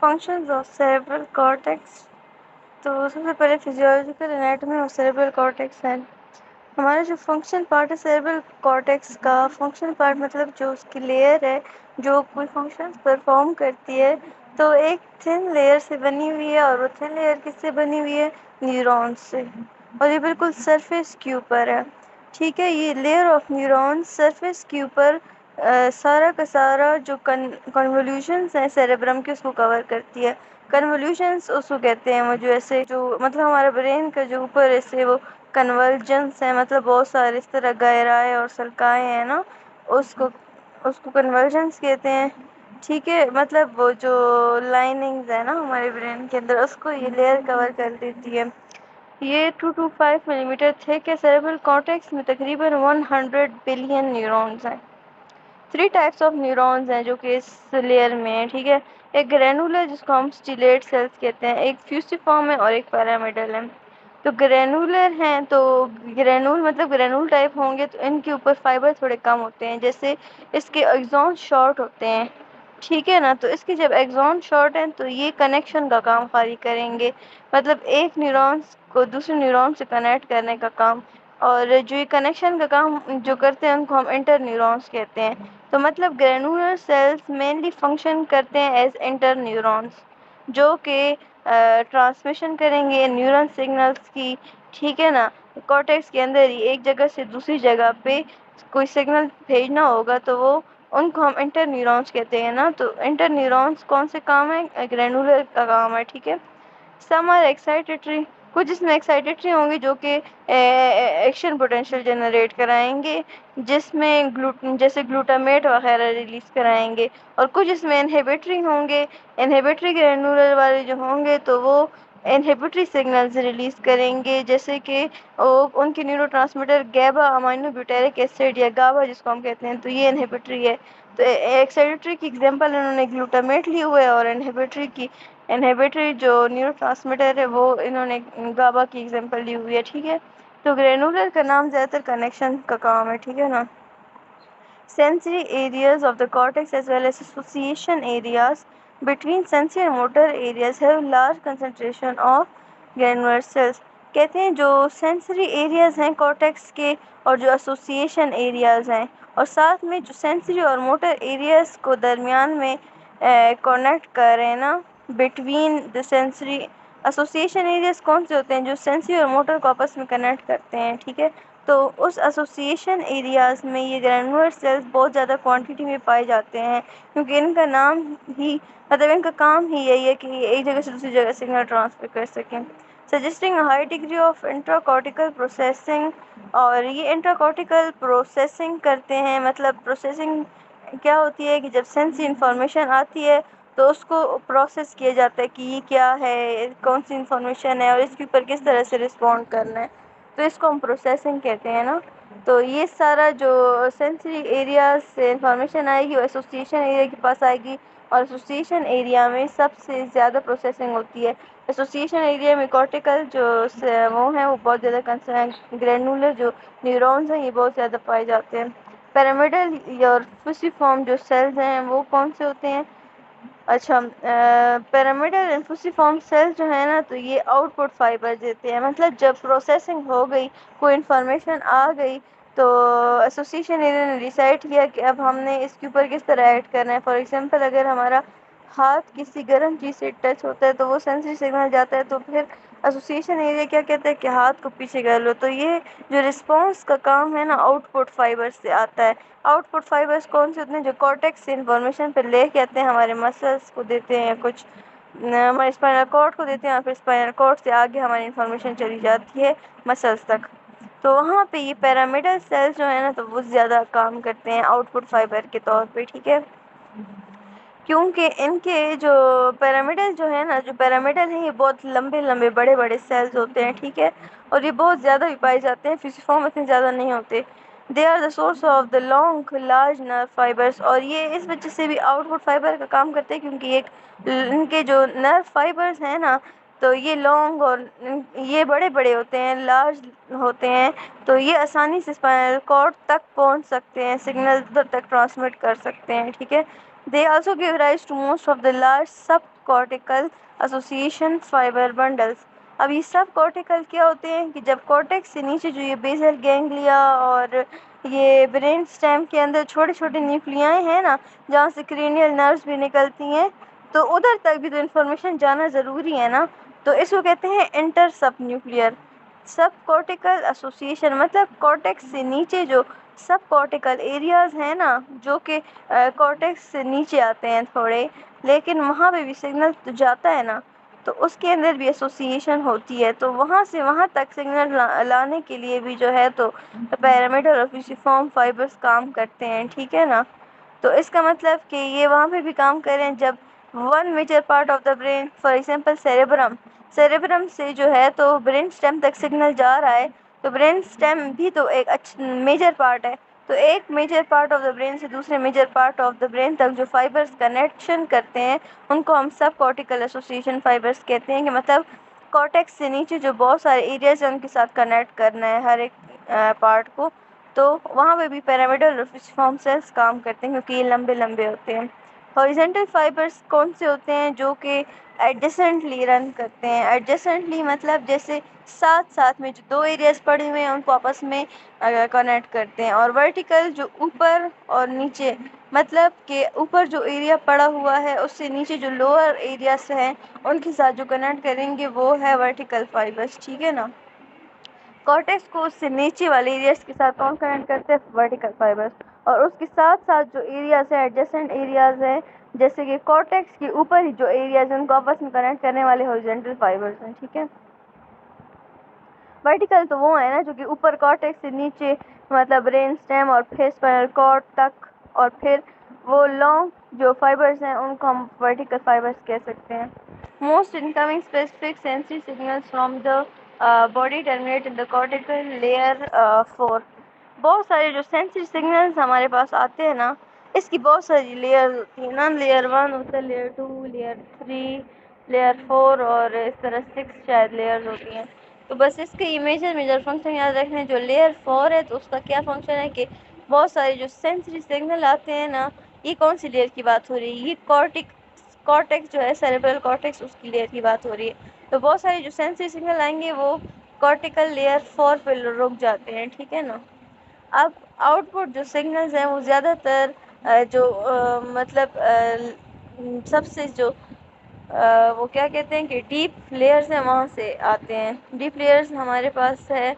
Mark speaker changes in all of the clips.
Speaker 1: Functions of cerebral cortex. تو سب سے پہلے physiological anatomy of cerebral cortex ہے. ہمارا جو فنکشن پارٹ ہے سیریبرل کارٹیکس کا، فنکشن پارٹ مطلب جو اس کی لیئر ہے جو کوئی فنکشنز پرفارم کرتی ہے، تو ایک تھن لیئر سے بنی ہوئی ہے، اور وہ تھن لیئر کس سے بنی ہوئی ہے؟ نیورونز سے. اور یہ بالکل سرفیس کے اوپر ہے. ٹھیک ہے، یہ لیئر آف نیورونز سرفیس کے اوپر سارا کا سارا جو کنولیوشنز ہیں سیریبرم کے، اس کو کور کرتی ہے. کنولیوشنز اس کو کہتے ہیں وہ جو ایسے جو مطلب ہمارے برین کا جو اوپر ایسے وہ کنورجنس ہے، مطلب بہت سارے اس طرح گہرائے اور سلکائے ہیں نا، اس کو کنورجنس کہتے ہیں. ٹھیک ہے، مطلب وہ جو لائننگز ہے نا ہمارے برین کے اندر، اس کو یہ لیئر کور کر دیتی ہے. یہ 2 to 5 ملی میٹر تھک ہے. سیریبرل کارٹیکس میں تقریباً 100 بلین نیورونز ہیں. 3 ٹائپس آف نیورونز ہیں جو کہ اس لیئر میں ہیں. ٹھیک ہے، ایک گرینولر جس کو ہم اسٹیلیٹ سیلز کہتے ہیں، ایک فیوسیفارم ہے، اور ایک پیرامیڈل ہے. تو گرینولر ہیں تو گرینول ٹائپ ہوں گے تو ان کے اوپر فائبر تھوڑے کم ہوتے ہیں، جیسے اس کے ایگزون شارٹ ہوتے ہیں. ٹھیک ہے نا، تو اس کے جب ایگزون شارٹ ہیں تو یہ کنیکشن کا کام خالی کریں گے، مطلب ایک نیورونز کو دوسرے نیورون سے کنیکٹ کرنے کا کام. اور جو یہ کنیکشن کا کام جو کرتے ہیں ان کو ہم انٹر نیورونز کہتے ہیں. تو مطلب گرینولر سیلز مینلی فنکشن کرتے ہیں ایز انٹر نیورونز، جو کہ ٹرانسمیشن کریں گے نیورون سگنلز کی. ٹھیک ہے نا، کارٹیکس کے اندر ہی ایک جگہ سے دوسری جگہ پہ کوئی سگنل بھیجنا ہوگا تو وہ ان کو ہم انٹر نیورونز کہتے ہیں نا. تو انٹر نیورونز کون سے کام ہے؟ گرینولر کا کام ہے. ٹھیک ہے، سم آر ایکسائٹیٹری، کچھ اس میں ایکسائٹیٹری ہوں گے جو کہ ایکشن پوٹینشیل جنریٹ کرائیں گے، جس میں جیسے گلوٹامیٹ وغیرہ ریلیز کرائیں گے. اور کچھ اس میں انہیبیٹری ہوں گے. انہیبیٹری گرینولر والے جو ہوں گے تو وہ انہیبیٹری سگنلز ریلیز کریں گے، جیسے کہ ان کے neurotransmitter GABA amino butyric acid یا گابا جس کو ہم کہتے ہیں، تو یہ انہیبیٹری ہے. تو ایکسائٹیٹری کی ایگزامپل انہوں نے گلوٹامیٹ لی ہوئے، اور انہیبیٹری جو نیورو ٹرانسمیٹر ہے وہ انہوں نے گابا کی ایگزامپل لی ہوئی ہے. ٹھیک ہے، تو گرینولر کا نام زیادہ تر کنیکشن کا کام ہے. ٹھیک ہے نا. Sensory areas of the cortex as well as association areas between sensory and motor areas have large concentration of granular cells. کہتے ہیں جو سینسری ایریاز ہیں کارٹیکس کے اور جو ایسوسیشن ایریاز ہیں، اور ساتھ میں جو سینسری اور موٹر ایریاز کو درمیان میں کونیکٹ کر رہے ہیں نا، between the sensory. Association areas کون سے ہوتے ہیں؟ جو سینسری اور موٹر کو آپس میں کنیکٹ کرتے ہیں. ٹھیک ہے، تو اس ایسوسیشن ایریاز میں یہ گرینولر سیلز بہت زیادہ کوانٹٹی میں پائے جاتے ہیں، کیونکہ ان کا نام ہی مطلب ان کا کام ہی یہی ہے کہ یہ ایک جگہ سے دوسری جگہ سگنل ٹرانسفر کر سکیں. سجسٹنگ high degree of intra cortical processing. اور یہ انٹرا کارٹیکل پروسیسنگ کرتے ہیں، مطلب پروسیسنگ کیا ہوتی ہے کہ جب سینسری انفارمیشن آتی ہے تو اس کو پروسیس کیا جاتا ہے کہ یہ کیا ہے، کون سی انفارمیشن ہے، اور اس کے اوپر کس طرح سے رسپونڈ کرنا ہے، تو اس کو ہم پروسیسنگ کہتے ہیں نا. تو یہ سارا جو سینسری ایریاز سے انفارمیشن آئے گی وہ ایسوسیشن ایریا کے پاس آئے گی، اور ایسوسیشن ایریا میں سب سے زیادہ پروسیسنگ ہوتی ہے. ایسوسیشن ایریا میں کارٹیکل جو وہ ہیں وہ بہت زیادہ کنسرن، گرینولر جو نیورونز ہیں یہ بہت زیادہ پائے جاتے ہیں. پیرامیڈل اور فوسیفارم جو سیلز ہیں وہ کون سے ہوتے ہیں؟ اچھا، پیرامیڈل اینڈ فوسیفارم سیلز جو ہے نا تو یہ آؤٹ پٹ فائبر دیتے ہیں. مطلب جب پروسیسنگ ہو گئی، کوئی انفارمیشن آ گئی، تو ایسوسیشن ایریا نے ڈیسائیڈ کیا کہ اب ہم نے اس کے اوپر کس طرح ایڈ کرنا ہے. فار ایگزامپل اگر ہمارا ہاتھ کسی گرم چیز سے ٹچ ہوتا ہے تو وہ سینسری سگنل جاتا ہے، تو پھر ایسوسیشن ایریا کیا کہتا ہے کہ ہاتھ کو پیچھے کر لو. تو یہ جو رسپانس کا کام ہے نا آؤٹ پٹ فائبر سے آتا ہے. آؤٹ پٹ فائبرز کون سے ہوتے ہیں؟ جو کارٹیکس سے انفارمیشن پہ لے کے آتے ہیں، ہمارے مسلس کو دیتے ہیں، کچھ ہمارے اسپائنل کارڈ کو دیتے ہیں، اور پھر اسپائنل کارڈ سے آگے ہماری انفارمیشن چلی جاتی ہے مسلس تک. تو وہاں پہ یہ پیرامیڈل سیلز جو ہے نا تو وہ زیادہ کام کرتے ہیں آؤٹ پٹ فائبر کے طور پہ. ٹھیک ہے، کیونکہ ان کے جو پیرامیڈل جو ہے نا، جو پیرامیڈل ہیں یہ بہت لمبے لمبے بڑے بڑے سیلز ہوتے ہیں. ٹھیک ہے، اور یہ بہت زیادہ بھی پائے جاتے ہیں، فیوسیفارم اتنے زیادہ نہیں ہوتے. They are the source of the long large nerve fibres. اور یہ اس وجہ سے بھی آؤٹ پٹ فائبر کا کام کرتے ہیں کیونکہ ان کے جو نرو فائبرز ہیں نا تو یہ لانگ اور یہ بڑے بڑے ہوتے ہیں، لارج ہوتے ہیں، تو یہ آسانی سے اسپائنل کارڈ تک پہنچ سکتے ہیں، سگنل ادھر تک ٹرانسمٹ کر سکتے ہیں. ٹھیک ہے، They also give rise to most of the large subcortical association fiber bundles. اب یہ سب کورٹیکل کیا ہوتے ہیں کہ جب کورٹیکس سے نیچے جو یہ بیزل گینگلیا اور یہ برین سٹیم کے اندر چھوٹے چھوٹے نیوکلیائی ہیں نا، جہاں سے کرینیل نروز بھی نکلتی ہیں، تو ادھر تک بھی تو انفارمیشن جانا ضروری ہے نا، تو اس کو کہتے ہیں انٹر سب نیوکلیئر سب کورٹیکل ایسوسیشن، مطلب کورٹیکس سے نیچے جو سب کورٹیکل ایریاز ہیں نا، جو کہ کورٹیکس سے نیچے آتے ہیں تھوڑے، لیکن وہاں پہ بھی سگنل تو جاتا ہے نا، تو اس کے اندر بھی ایسوسیشن ہوتی ہے، تو وہاں سے وہاں تک سگنل لانے کے لیے بھی جو ہے تو پیرامیٹر اور فیسیفارم فائبرز کام کرتے ہیں، ٹھیک ہے نا۔ تو اس کا مطلب کہ یہ وہاں پہ بھی کام کریں جب one major part of the brain, for example cerebrum سے جو ہے تو برین سٹیم تک سگنل جا رہا ہے، تو برین سٹیم بھی تو ایک میجر پارٹ ہے، تو ایک major part of the brain سے دوسرے major part of the brain تک جو فائبرز کنیکشن کرتے ہیں ان کو ہم سب کورٹیکل ایسوسیشن فائبرز کہتے ہیں، کہ مطلب کورٹیکس سے نیچے جو بہت سارے ایریاز ہیں ان کے ساتھ کنیکٹ کرنا ہے ہر ایک پارٹ کو، تو وہاں پہ بھی پیرامیڈل اور فیسیفارم سیلز کام کرتے ہیں کیونکہ یہ لمبے لمبے ہوتے ہیں۔ ہاریزونٹل فائبرز کون سے ہوتے ہیں؟ جو کہ ایڈجسنٹلی رن کرتے ہیں۔ ایڈجسنٹلی مطلب جیسے ساتھ ساتھ میں جو دو ایریاز پڑے ہوئے ہیں ان کو آپس میں کنیکٹ کرتے ہیں، اور ورٹیکل جو اوپر اور نیچے، مطلب کہ اوپر جو ایریا پڑا ہوا ہے اس سے نیچے جو لوور ایریاز ہیں ان کے ساتھ جو کنیکٹ کریں گے وہ ہے ورٹیکل فائبرز، ٹھیک ہے نا۔ کارٹیکس کو اس سے نیچے والے ایریاز کے ساتھ کون کنیکٹ کرتے ہیں؟ ورٹیکل فائبرز، اور اس کے ساتھ ساتھ جو ایریاز ہیں ایڈجسنٹ ایریاز ہیں، جیسے کہ کارٹیکس کے اوپر ہی جو ایریاز ہیں ان کو آپس میں کنیکٹ کرنے والے ہاریزونٹل فائبرز ہیں، ٹھیک ہے۔ ورٹیکل تو وہ ہے نا جو کہ اوپر کارٹیکس سے نیچے، مطلب برین سٹیم اور پھر اسپائنل کارڈ تک، اور پھر وہ لانگ جو فائبرز ہیں ان کو ہم ورٹیکل فائبرز کہہ سکتے ہیں۔ Most incoming specific sensory signals from the body terminate in the cortical layer 4۔ بہت سارے جو سینسری سگنلز ہمارے پاس آتے ہیں نا، اس کی بہت ساری لیئرز ہوتی ہیں نا، لیئر 1 ہوتا ہے، لیئر 2، لیئر 3، لیئر 4 اور اس طرح 6 شاید لیئرز ہوتی ہیں۔ تو بس اس کے یہ میجر فنکشن یاد رکھنے، جو لیئر 4 ہے تو اس کا کیا فنکشن ہے کہ بہت سارے جو سینسری سگنل آتے ہیں نا، یہ کون سی لیئر کی بات ہو رہی ہے؟ یہ کارٹیکس جو ہے سیریبرل کارٹیکس، اس کی لیئر کی بات ہو رہی ہے۔ تو بہت سارے جو سینسری سگنل آئیں گے وہ کارٹیکل لیئر 4 پہ رک جاتے ہیں، ٹھیک ہے نا۔ اب آؤٹ پٹ جو سگنلز ہیں وہ زیادہ تر جو مطلب سب سے جو وہ کیا کہتے ہیں کہ ڈیپ لیئرز ہیں وہاں سے آتے ہیں۔ ڈیپ لیئرز ہمارے پاس ہے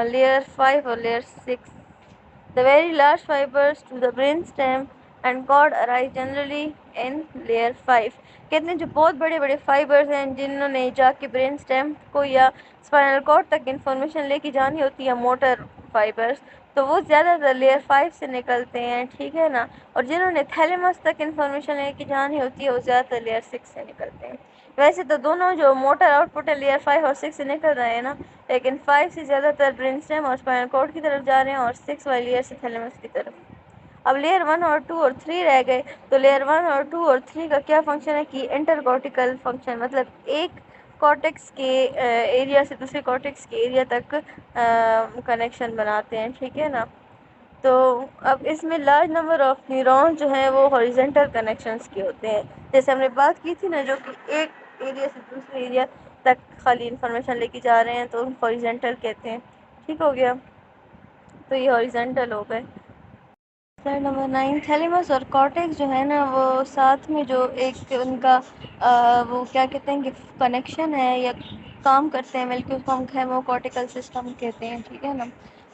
Speaker 1: لیئر 5 اور layer 6۔ The very large fibers to the brainstem and cord arise generally in layer 5۔ کہتے ہیں جو بہت بڑے بڑے فائبرز ہیں جنہوں نے جا کے برین سٹیم کو یا اسپائنل کارڈ تک انفارمیشن لے کے جانی ہوتی ہے، موٹر فائبرز، تو وہ زیادہ تر لیئر 5 سے نکلتے ہیں، ٹھیک ہے نا۔ اور جنہوں نے تھیلیمس تک انفارمیشن لے کے جانی ہوتی ہے وہ زیادہ تر لیئر 6 سے نکلتے ہیں۔ ویسے تو دونوں جو موٹر آؤٹ پٹ ہے لیئر 5 اور 6 سے نکل رہے ہیں نا، لیکن 5 سے زیادہ تر برین سٹیم اور اسپائنل کارڈ کی طرف جا رہے ہیں، اور 6 والی لیئر سے تھیلیمس کی طرف۔ اب لیئر 1 اور 2 اور 3 رہ گئے، تو لیئر 1 اور 2 اور 3 کا کیا فنکشن ہے کہ انٹر کارٹیکل فنکشن، مطلب ایک کارٹیکس کے ایریا سے دوسرے کارٹیکس کے ایریا تک کنیکشن بناتے ہیں، ٹھیک ہے نا۔ تو اب اس میں لارج نمبر آف نیورون جو ہیں وہ ہاریزونٹل کنیکشنز کے ہوتے ہیں، جیسے ہم نے بات کی تھی نا، جو کہ ایک ایریا سے دوسرے ایریا تک خالی انفارمیشن لے کے جا رہے ہیں تو ہاریزونٹل کہتے ہیں، ٹھیک ہو گیا۔ تو یہ ہاریزونٹل ہو گئے۔ سلائڈ نمبر 9، تھیلیمس اور کارٹیکس جو ہے نا وہ ساتھ میں جو ایک ان کا وہ کیا کہتے ہیں کہ کنیکشن ہے یا کام کرتے ہیں مل کے، اس کو ہم ہیمو کارٹیکل سسٹم کہتے ہیں، ٹھیک ہے نا۔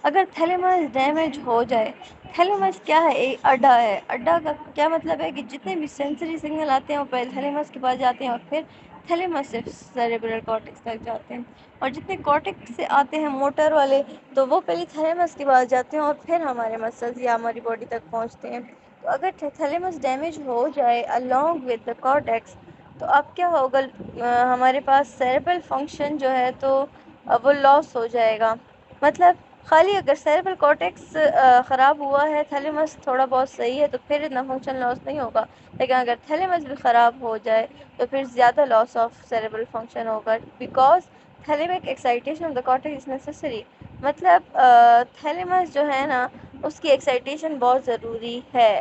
Speaker 1: اگر تھیلیمس ڈیمیج ہو جائے، تھیلیمس کیا ہے؟ ایک اڈا ہے۔ اڈا کا کیا مطلب ہے کہ جتنے بھی سینسری سگنل آتے ہیں وہ پہلے تھیلیمس کے پاس جاتے ہیں اور پھر تھیلیمس سے سیریبرل کارٹیکس تک جاتے ہیں، اور جتنے کارٹیکس سے آتے ہیں موٹر والے تو وہ پہلے تھیلیمس کے پاس جاتے ہیں اور پھر ہمارے مسلز یا ہماری باڈی تک پہنچتے ہیں۔ تو اگر تھیلیمس ڈیمیج ہو جائے along with the cortex تو اب کیا ہوگا؟ ہمارے پاس سیریبرل فنکشن جو ہے تو وہ لاس ہو جائے گا۔ مطلب خالی اگر سیریبرل کارٹیکس خراب ہوا ہے، تھیلیمس تھوڑا بہت صحیح ہے تو پھر اتنا فنکشن لاس نہیں ہوگا، لیکن اگر تھیلیمس بھی خراب ہو جائے تو پھر زیادہ لاس آف سیریبرل فنکشن ہوگا، because thalamic excitation of the cortex is necessary. مطلب تھیلیمس جو ہے نا اس کی ایکسائٹیشن بہت ضروری ہے۔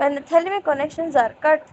Speaker 1: when the thalamic connections are cut,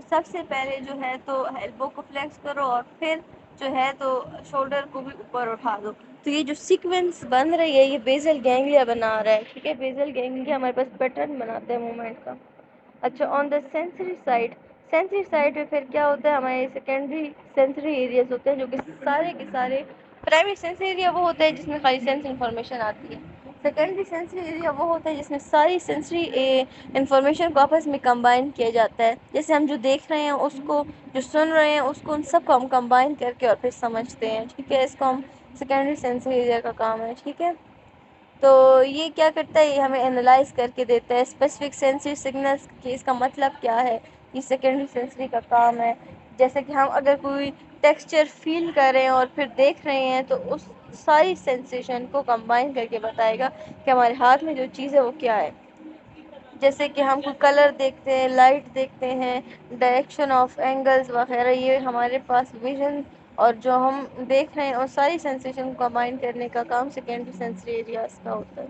Speaker 1: تو سب سے پہلے جو ہے تو ایلبو کو فلیکس کرو اور پھر جو ہے تو شولڈر کو بھی اوپر اٹھا دو. تو یہ جو سیکوینس بن رہی ہے یہ بیزل گینگلیا بنا رہا ہے. ٹھیک ہے, بیزل گینگلیا ہمارے پاس پیٹرن بناتا ہے موومنٹ کا. اچھا, آن دا سینسری سائڈ میں پھر کیا ہوتا ہے, ہمارے سیکنڈری سینسری ایریاز ہوتے ہیں جو کہ سارے کے سارے. پرائمری سینسری ایریا وہ ہوتا ہے جس میں خالی سینس انفارمیشن آتی ہے. سیکنڈری سینسری ایریا وہ ہوتا ہے جس میں ساری سینسری انفارمیشن کو آپس میں کمبائن کیا جاتا ہے. جیسے ہم جو دیکھ رہے ہیں اس کو, جو سن رہے ہیں اس کو, ان سب کو ہم کمبائن کر کے اور پھر سمجھتے ہیں. ٹھیک ہے, اس کو ہم سیکنڈری سینسری ایریا کا کام ہے. ٹھیک ہے, تو یہ کیا کرتا ہے, یہ ہمیں انالائز کر کے دیتا ہے اسپیسیفک سینسری سگنلس کہ اس کا مطلب کیا ہے. یہ سیکنڈری سینسری کا کام ہے. جیسے کہ ہم اگر کوئی ٹیکسچر فیل کر رہے ہیں اور پھر دیکھ رہے ہیں تو اس ساری سینسیشن کو کمبائن کر کے بتائے گا کہ ہمارے ہاتھ میں جو چیز ہے وہ کیا ہے. جیسے کہ ہم کوئی کلر دیکھتے ہیں, لائٹ دیکھتے ہیں, ڈائریکشن آف اینگلز وغیرہ, یہ ہمارے پاس ویژن اور جو ہم دیکھ رہے ہیں اور ساری سینسیشن کو کمبائن کرنے کا کام سیکنڈری سینسری ایریاز کا ہوتا ہے.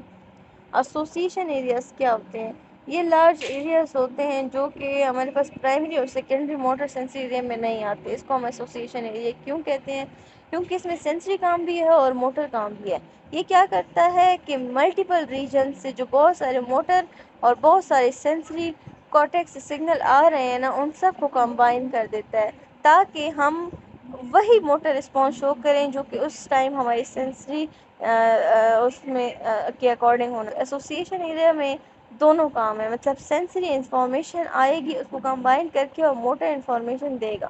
Speaker 1: ایسوسیشن ایریاز کیا ہوتے ہیں, یہ لارج ایریاز ہوتے ہیں جو کہ ہمارے پاس پرائمری اور سیکنڈری موٹر سینسری ایریا میں نہیں آتے. اس کو ہم ایسوسیشن ایریا کیوں کہتے ہیں, کیونکہ اس میں سینسری کام بھی ہے اور موٹر کام بھی ہے. یہ کیا کرتا ہے کہ ملٹیپل ریجن سے جو بہت سارے موٹر اور بہت سارے سینسری کارٹیکس سگنل آ رہے ہیں نا, ان سب کو کمبائن کر دیتا ہے تاکہ ہم وہی موٹر رسپانس شو کریں جو کہ اس ٹائم ہماری سینسری اس میں کے اکارڈنگ ہونا. ایسوسیشن ایریا میں دونوں کام ہے, مطلب سینسری انفارمیشن آئے گی اس کو کمبائن کر کے اور موٹر انفارمیشن دے گا.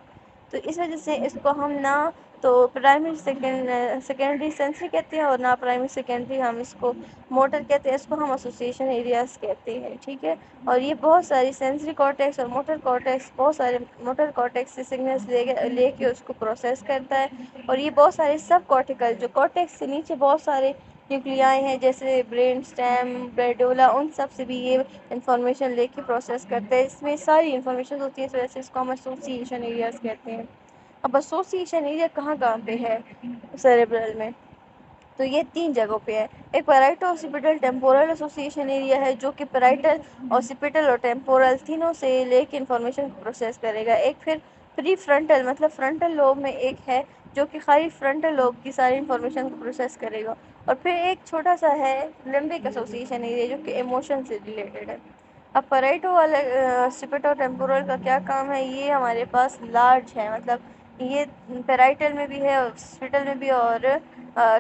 Speaker 1: تو اس وجہ سے اس کو ہم نہ تو پرائمری سیکنڈری سینسری کہتے ہیں اور نہ پرائمری سیکنڈری ہم اس کو موٹر کہتے ہیں. اس کو ہم ایسوسیشن ایریاز کہتے ہیں. ٹھیک ہے, اور یہ بہت ساری سینسری کارٹیکس اور موٹر کارٹیکس, بہت سارے موٹر کارٹیکس سے سگنلس لے کے اس کو پروسیس کرتا ہے. اور یہ بہت سارے سب کارٹیکل جو کارٹیکس سے نیچے بہت سارے نیوکلیائی ہیں جیسے برین اسٹیم, بریڈولا, ان سب سے بھی یہ انفارمیشن لے کے پروسیس کرتے ہیں. اس میں ساری انفارمیشن ہوتی ہے, اس وجہ سے اس کو ہم ایسوسیشن ایریاز کہتے ہیں. اب ایسوسیشن ایریا کہاں پہ ہے سیریبرل میں, تو یہ 3 جگہوں پہ ہے. ایک پیرائٹو اوسیپیٹل ٹیمپورل ایسوسیشن ایریا ہے جو کہ پیرائٹل, اوسیپیٹل اور ٹیمپورل تینوں سے لے کے انفارمیشن کو پروسیس کرے گا. ایک پھر پری فرنٹل, مطلب فرنٹل لوب میں ایک ہے جو کہ خالی فرنٹل لوب کی ساری انفارمیشن کو پروسیس کرے گا. اور پھر ایک چھوٹا سا ہے لمبک ایسوسیشن ایریا جو کہ ایموشن سے ریلیٹڈ ہے. اب پیرائٹو والے اوسیپیٹل ٹیمپورل کا کیا کام ہے, یہ ہمارے پاس لارج ہے, مطلب یہ پیرائٹل میں بھی ہے, اوسیپیٹل میں بھی اور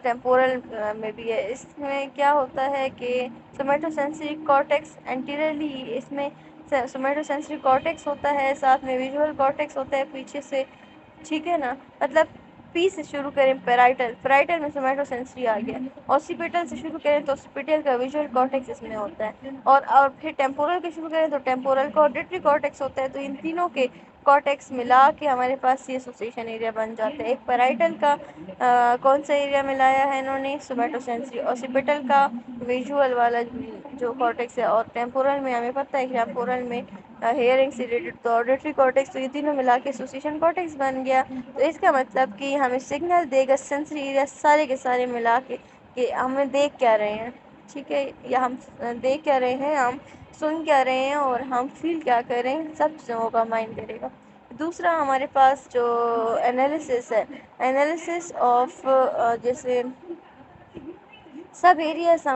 Speaker 1: ٹیمپورل میں بھی ہے. اس میں کیا ہوتا ہے کہ سومیٹو سینسری کارٹیکس انٹیریرلی, اس میں سومیٹو سینسری کارٹیکس ہوتا ہے, ساتھ میں ویژول کارٹیکس ہوتا ہے پیچھے سے. ٹھیک ہے نا, مطلب پی سے شروع کریں پیرائٹل میں سومیٹو سینسری آ گیا. اوسیپیٹل سے شروع کریں تو اوسیپیٹل کا ویژول کارٹیکس اس میں ہوتا ہے. اور پھر ٹیمپورل کے شروع کریں تو ٹیمپورل کا آڈیٹری کارٹیکس ہوتا ہے. تو ان تینوں کے کارٹیکس ملا کے ہمارے پاس یہ ایسوسیشن ایریا بن جاتا ہے. ایک پیرائٹل کا کون سا ایریا ملایا ہے انہوں نے, سومیٹو سینسری. اوسیپیٹل کا ویژول والا جو کارٹیکس ہے, اور ٹیمپورل میں ہمیں پتہ ہے کہ ٹیمپورل میں ہیئرنگ سے ریلیٹڈ تو آڈیٹری کارٹیکس, تو یہ تینوں ملا کے ایسوسیشن کارٹیکس بن گیا. تو اس کا مطلب کہ ہمیں سگنل دے گا سینسری ایریا سارے کے سارے ملا کے کہ ہمیں دیکھ کیا رہے ہیں. ٹھیک ہے, یا ہم دیکھ کیا رہے ہیں, ہم سن کیا رہے ہیں, اور ہم فیل کیا کر رہے ہیں, سب چیزوں کا مائنڈ کرے گا. دوسرا ہمارے پاس جو انالیسس ہے, انالیسس آف جیسے سب ایریاز,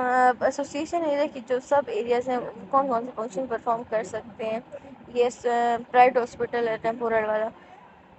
Speaker 1: ایسوسیشن ایریا کی جو سب ایریاز ہیں کون کون سے فنکشن پرفارم کر سکتے ہیں. یہ پرائیویٹ ہاسپٹل ہے ٹیمپورل والا.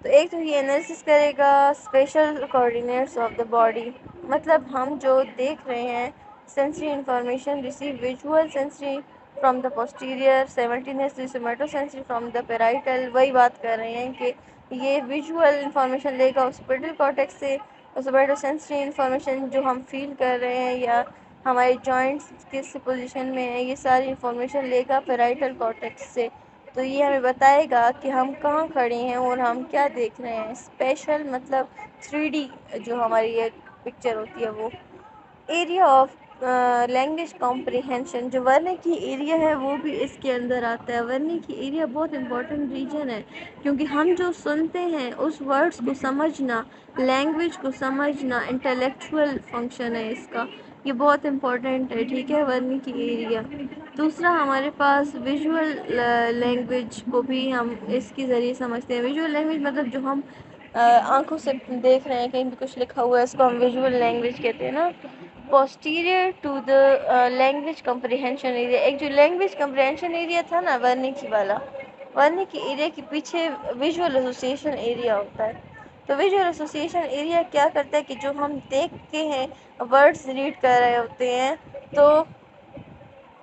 Speaker 1: تو ایک تو یہ انالیسس کرے گا spatial coordinates of the body, مطلب ہم جو دیکھ رہے ہیں sensory information receive visual sensory from the posterior simultaneously somatosensory from the parietal. وہی بات کر رہے ہیں کہ یہ ویژول انفارمیشن لے گا اوسیپیٹل کارٹیکس سے, اوسیپیٹل سینسری انفارمیشن جو ہم فیل کر رہے ہیں یا ہمارے جوائنٹس کس پوزیشن میں ہے, یہ ساری انفارمیشن لے گا پیرائٹل کارٹیکس سے. تو یہ ہمیں بتائے گا کہ ہم کہاں کھڑے ہیں اور ہم کیا دیکھ رہے ہیں. اسپیشل مطلب 3D جو ہماری ایک پکچر ہوتی ہے وہ. ایریا آف لینگویج کمپریہینشن, جو ورنیکی ایریا ہے وہ بھی اس کے اندر آتا ہے. ورنیکی ایریا بہت امپورٹنٹ ریجن ہے کیونکہ ہم جو سنتے ہیں اس ورڈس کو سمجھنا, لینگویج کو سمجھنا انٹلیکچوئل فنکشن ہے اس کا. یہ بہت امپورٹنٹ ہے، ٹھیک ہے، ورنیکی ایریا۔ دوسرا ہمارے پاس ویژول لینگویج کو بھی ہم اس کے ذریعے سمجھتے ہیں۔ ویژول لینگویج مطلب جو ہم آنکھوں سے دیکھ رہے ہیں، کہیں بھی کچھ لکھا ہوا ہے، اس کو ہم ویژول لینگویج کہتے ہیں نا۔ posterior to the language comprehension area، ایک جو لینگویج کمپریہنشن ایریا تھا نا ورنیکی والا، ورنیکی ایریا کے پیچھے ویژول ایسوسیشن ایریا ہوتا ہے۔ تو ویژول ایسوسیشن ایریا کیا کرتا ہے کہ جو ہم دیکھتے ہیں، ورڈز ریڈ کر رہے ہوتے ہیں تو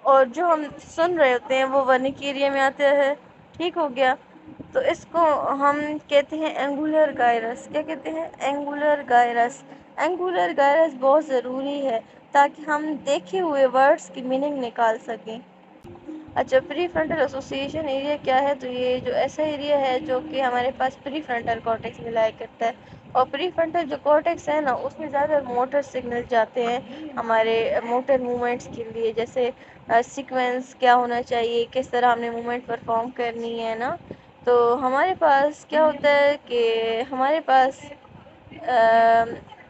Speaker 1: اور جو ہم سن رہے ہوتے ہیں وہ ورنیکی ایریا میں آتے ہیں، ٹھیک ہو گیا۔ تو اس کو ہم کہتے ہیں اینگولر گائرس۔ کیا کہتے ہیں؟ Angular gyrus. اینگولر گائرس بہت ضروری ہے تاکہ ہم دیکھے ہوئے ورڈز کی میننگ نکال سکیں۔ اچھا، پری فرنٹل ایسوسیشن ایریا کیا ہے؟ تو یہ جو ایسا ایریا ہے جو کہ ہمارے پاس پری فرنٹل کارٹیکس میں لایا کرتا ہے، اور پری فرنٹل جو کارٹیکس ہے نا اس میں زیادہ موٹر سگنل جاتے ہیں ہمارے موٹر موومنٹس کے لیے، جیسے سیکوینس کیا ہونا چاہیے، کس طرح ہم نے موومنٹ پرفارم کرنی ہے نا۔ تو ہمارے پاس کیا ہوتا ہے کہ ہمارے پاس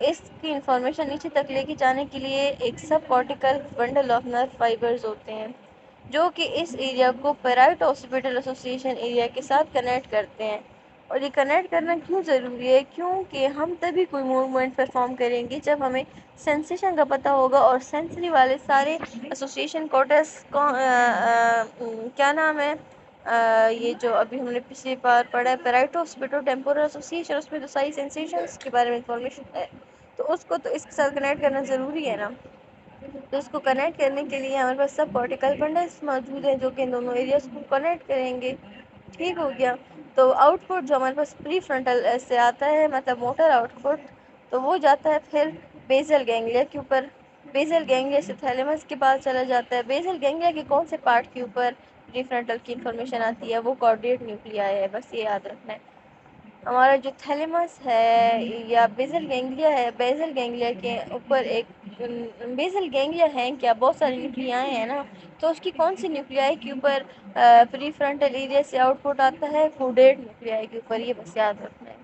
Speaker 1: اس کی انفارمیشن نیچے تک لے کے جانے کے لیے ایک sub cortical bundle of nerve fibres ہوتے ہیں جو کہ اس ایریا کو پیرائٹ ہاسپٹل ایسوسیشن ایریا کے ساتھ کنیکٹ کرتے ہیں۔ اور یہ کنیکٹ کرنا کیوں ضروری ہے؟ کیونکہ ہم تبھی کوئی موومنٹ پرفارم کریں گے جب ہمیں سینسیشن کا پتہ ہوگا، اور سینسری والے سارے ایسوسیشن کوٹس کو کیا نام ہے، یہ جو ابھی ہم نے پچھلی بار پڑھا ہے پیرائٹو ہاسپٹل ٹیمپورل ایسوسیشن، اس میں تو ساری سینسیشنز کے بارے میں انفارمیشن ہے، تو اس کو تو اس کے ساتھ کنیکٹ کرنا ضروری ہے نا۔ تو اس کو کنیکٹ کرنے کے لیے ہمارے پاس سب کارٹیکل بنڈلز موجود ہیں جو کہ ان دونوں ایریاز کو کنیکٹ کریں گے، ٹھیک ہو گیا۔ تو آؤٹ پٹ جو ہمارے پاس پری فرنٹل سے آتا ہے، مطلب موٹر آؤٹ پٹ، تو وہ جاتا ہے پھر بیزل گینگلیا کے اوپر۔ بیزل گینگلیا سے تھیلیمس کے پاس چلا جاتا ہے۔ بیزل گینگلیا کے کون سے پارٹ کے اوپر پری فرنٹل کی انفارمیشن آتی ہے؟ وہ کارڈیٹ نیوکلیائی ہے، بس یہ یاد رکھنا ہے۔ ہمارا جو تھیلیمس ہے یا بیزل گینگلیا ہے، بیزل گینگلیا کے اوپر ایک بیزل گینگلیا ہے کیا، بہت ساری نیوکلیائی ہیں نا، تو اس کی کون سی نیوکلیائی کے اوپر پری فرنٹل ایریا سے آؤٹ پٹ آتا ہے؟ کوڈیٹ نیوکلیائی کے اوپر، یہ بس یاد رکھنا ہے۔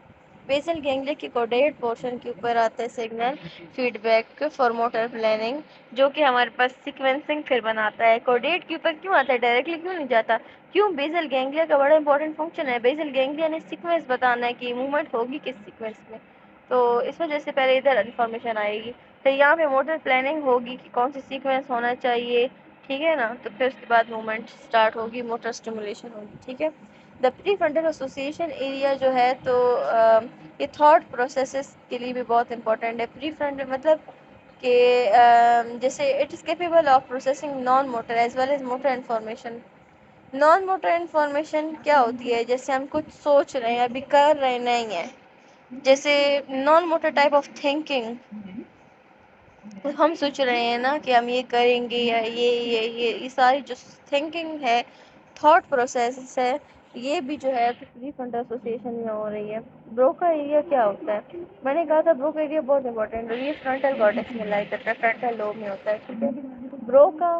Speaker 1: بیزل گینگلیا کے کوڈیٹ پورشن کے اوپر آتا ہے signal feedback for motor planning, جو کہ ہمارے پاس سیکوینسنگ پھر بناتا ہے۔ کوڈیٹ کے اوپر کیوں آتا ہے؟ ڈائریکٹلی کیوں نہیں جاتا؟ کیوں؟ بیزل گینگلیا کا بڑا امپورٹنٹ فنکشن ہے، بیزل گینگلیا نے سیکوینس بتانا ہے کہ موومنٹ ہوگی کس سیکوینس میں، تو اس وجہ سے پہلے ادھر انفارمیشن آئے گی، پھر یہاں پہ موٹر پلاننگ ہوگی کہ کون سی سیکوینس ہونا چاہیے، ٹھیک ہے نا، تو پھر اس کے بعد موومنٹ سٹارٹ ہوگی، موٹر اسٹیمولیشن ہوگی، ٹھیک ہے۔ دا پری فرنٹل ایسوسیشن ایریا جو ہے تو یہ تھاٹ پروسیسز کے لیے بھی بہت امپورٹنٹ ہے۔ پری فرنٹل مطلب کہ جیسے it is capable of processing non motor as well as motor information. Non motor information کیا ہوتی ہے؟ جیسے ہم کچھ سوچ رہے ہیں، ابھی کر رہے نہیں ہیں، جیسے naan motor type of thinking, ہم سوچ رہے ہیں نا کہ ہم یہ کریں گے یا یہ ساری جو تھنکنگ ہے، تھاٹ پروسیس ہے، یہ بھی جو ہے پری فرنٹل ایسوسیشن میں ہو رہی ہے۔ بروکا ایریا کیا ہوتا ہے؟ میں نے کہا تھا بروکا ایریا بہت امپورٹنٹ ہے، یہ فرنٹل کارٹیکس میں لایا کرتا ہے، فرنٹل لوب میں ہوتا ہے، ٹھیک ہے۔ بروکا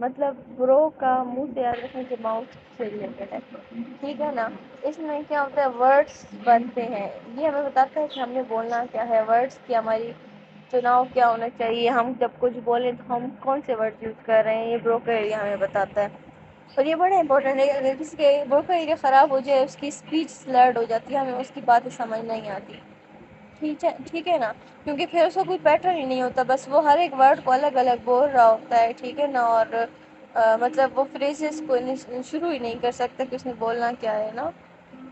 Speaker 1: مطلب برو کا منہ سے یاد رکھنے کے ماؤتھ سے ریلیٹڈ ہے، ٹھیک ہے نا۔ اس میں کیا ہوتا ہے؟ ورڈس بنتے ہیں، یہ ہمیں بتاتا ہے کہ ہم نے بولنا کیا ہے، ورڈس کی ہماری چناؤ کیا ہونا چاہیے، ہم جب کچھ بولیں تو ہم کون سے ورڈ یوز کر رہے ہیں، یہ بروکر ایریا ہمیں بتاتا ہے۔ اور یہ بڑا امپورٹنٹ ہے، اگر کسی کے بروکر ایریا خراب ہو جائے، اس کی اسپیچ سلرڈ ہو جاتی ہے، ہمیں اس کی باتیں سمجھ نہیں آتی، ٹھیک ہے نا، کیونکہ پھر اس کا کوئی پیٹرن ہی نہیں ہوتا، بس وہ ہر ایک ورڈ کو الگ الگ بول رہا ہوتا ہے، ٹھیک ہے نا، اور مطلب وہ فریزز کو شروع ہی نہیں کر سکتا کہ اس نے بولنا کیا ہے نا۔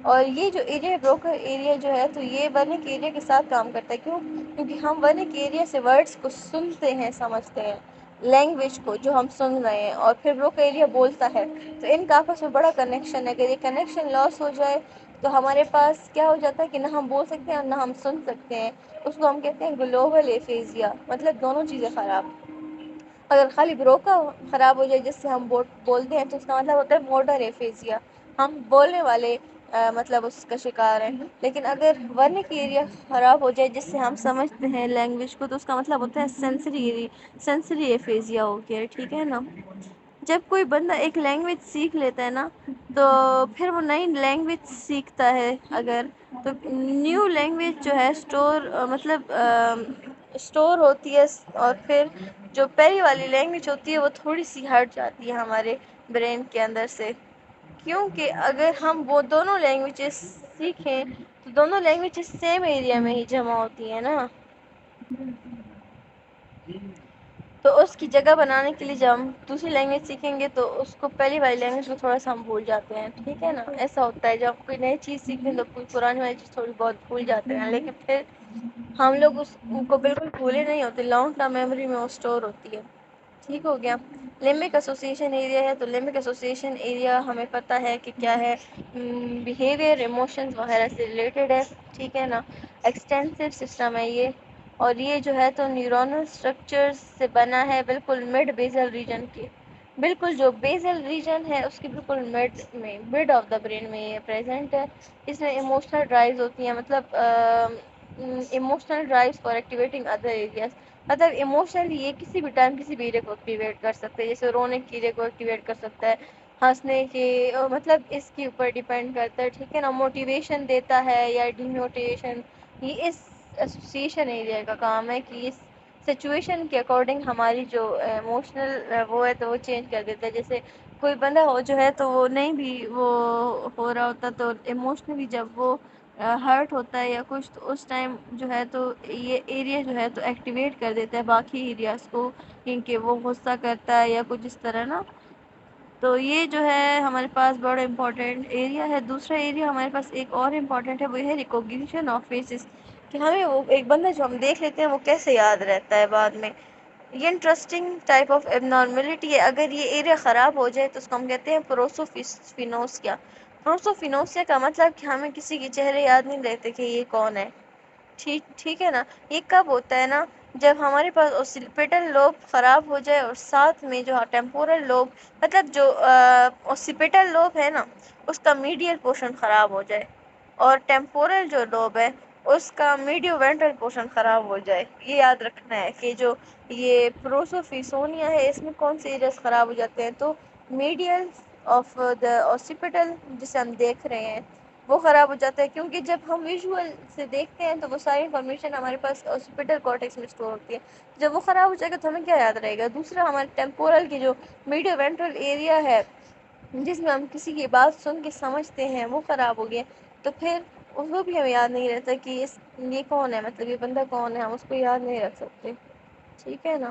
Speaker 1: اور یہ جو ایریا بروکر ایریا جو ہے تو یہ ورنک ایریا کے ساتھ کام کرتا ہے، کیوں؟ کیونکہ ہم ورنک ایریا سے ورڈز کو سنتے ہیں، سمجھتے ہیں لینگویج کو جو ہم سن رہے ہیں، اور پھر بروکر ایریا بولتا ہے، تو ان کا آپس میں بڑا کنیکشن ہے۔ اگر یہ کنیکشن لاس ہو جائے تو ہمارے پاس کیا ہو جاتا ہے کہ نہ ہم بول سکتے ہیں اور نہ ہم سن سکتے ہیں، اس کو ہم کہتے ہیں گلوبل ایفیزیا، مطلب دونوں چیزیں خراب۔ اگر خالی بروکا خراب ہو جائے جس سے ہم بولتے ہیں تو اس کا مطلب ہوتا ہے موٹر ایفیزیا، ہم بولنے والے مطلب اس کا شکار ہیں۔ لیکن اگر ورنک ایریا خراب ہو جائے جس سے ہم سمجھتے ہیں لینگویج کو، تو اس کا مطلب ہوتا ہے سینسری ایفیزیا ہو گیا، ٹھیک ہے نا۔ جب کوئی بندہ ایک لینگویج سیکھ لیتا ہے نا تو پھر وہ نئی لینگویج سیکھتا ہے، اگر تو نیو لینگویج جو ہے اسٹور ہوتی ہے، اور پھر جو پہلی والی لینگویج ہوتی ہے وہ تھوڑی سی ہٹ جاتی ہے ہمارے برین کے اندر سے، کیونکہ اگر ہم وہ دونوں لینگویجز سیکھیں تو دونوں لینگویجز سیم ایریا میں ہی جمع ہوتی ہیں نا، تو اس کی جگہ بنانے کے لیے جب ہم دوسری لینگویج سیکھیں گے تو اس کو پہلی والی لینگویج کو تھوڑا سا ہم بھول جاتے ہیں، ٹھیک ہے نا، ایسا ہوتا ہے جب کوئی نئی چیز سیکھیں تو کوئی پرانی والی چیز تھوڑی بہت بھول جاتے ہیں، لیکن پھر ہم لوگ اس کو بالکل بھولے نہیں ہوتے، لانگ ٹرم میموری میں وہ اسٹور ہوتی ہے، ٹھیک ہو گیا۔ لمبک ایسوسیشن ایریا ہے، تو لمبک ایسوسیشن ایریا ہمیں پتہ ہے کہ کیا ہے، بیہیویئر، ایموشنز وغیرہ سے ریلیٹڈ ہے، ٹھیک ہے نا، ایکسٹینسو سسٹم ہے یہ، اور یہ جو ہے تو نیورونل اسٹرکچر سے بنا ہے بالکل مڈ بیزل ریجن کے، بالکل جو بیزل ریجن ہے اس کی بالکل مڈ آف دا برین میں یہ پریزنٹ ہے، اس میں ایموشنل ڈرائیوز ہوتی ہیں، مطلب emotional drives for activating other areas, مطلب ایموشنل یہ کسی بھی ٹائم کسی بھی ایریا کو ایکٹیویٹ کر سکتے ہیں، جیسے رونے کے ایریا کو ایکٹیویٹ کر سکتا ہے، ہنسنے کے، مطلب اس کے اوپر ڈیپینڈ کرتا ہے، ٹھیک ہے نا، موٹیویشن دیتا ہے یا ڈی موٹیویشن، یہ اس ایسوسیشن ایریا کا کام ہے کہ اس سچویشن کے اکارڈنگ ہماری جو ایموشنل وہ ہے تو وہ چینج کر دیتا ہے، جیسے کوئی بندہ ہو جو ہے تو وہ نہیں بھی وہ ہو رہا ہوتا تو ایموشنلی جب وہ ہرٹ ہوتا ہے یا کچھ، تو اس ٹائم جو ہے تو یہ ایریا جو ہے تو ایکٹیویٹ کر دیتا ہے باقی ایریاز کو، کیونکہ وہ غصہ کرتا ہے یا کچھ اس طرح نا، تو یہ جو ہے ہمارے پاس بڑا امپورٹنٹ ایریا ہے۔ دوسرا ایریا ہمارے پاس ایک اور امپورٹنٹ ہے، وہ ہے ریکوگنیشن آف فیسز، کہ ہمیں وہ ایک بندہ جو ہم دیکھ لیتے ہیں وہ کیسے یاد رہتا ہے بعد میں، یہ انٹرسٹنگ ٹائپ آف اب نارملٹی ہے، اگر یہ ایریا خراب ہو جائے تو اس کو ہم کہتے ہیں پروسوفینوسیا، پروسوفینوسیا کا مطلب کہ ہمیں کسی کے چہرے یاد نہیں رہتے کہ یہ کون ہے، ٹھیک ہے نا، یہ کب ہوتا ہے نا، جب ہمارے پاس اوسیپیٹل لوب خراب ہو جائے اور ساتھ میں جو ٹیمپورل لوب، مطلب جو اوسیپیٹل لوب ہے نا اس کا میڈیل پورشن خراب ہو جائے، اور ٹیمپورل جو لوب ہے اس کا میڈیو وینٹرل پورشن خراب ہو جائے، یہ یاد رکھنا ہے کہ جو یہ پروسوفیسونیا ہے اس میں کون سے ایریاز خراب ہو جاتے ہیں، تو میڈیل آف دا اوسیپیٹل جسے ہم دیکھ رہے ہیں وہ خراب ہو جاتا ہے، کیونکہ جب ہم ویژول سے دیکھتے ہیں تو وہ ساری انفارمیشن ہمارے پاس اوسیپیٹل کارٹیکس میں اسٹور ہوتی ہے، جب وہ خراب ہو جائے گا تو ہمیں کیا یاد رہے گا۔ دوسرا ہمارے ٹیمپورل کی جو میڈیو وینٹرل ایریا ہے جس میں ہم کسی کی بات سن کے سمجھتے ہیں وہ خراب ہو گیا، تو پھر وہ بھی ہمیں یاد نہیں رہتا کہ یہ کون ہے، مطلب یہ بندہ کون ہے، ہم اس کو یاد نہیں رکھ سکتے، ٹھیک ہے نا۔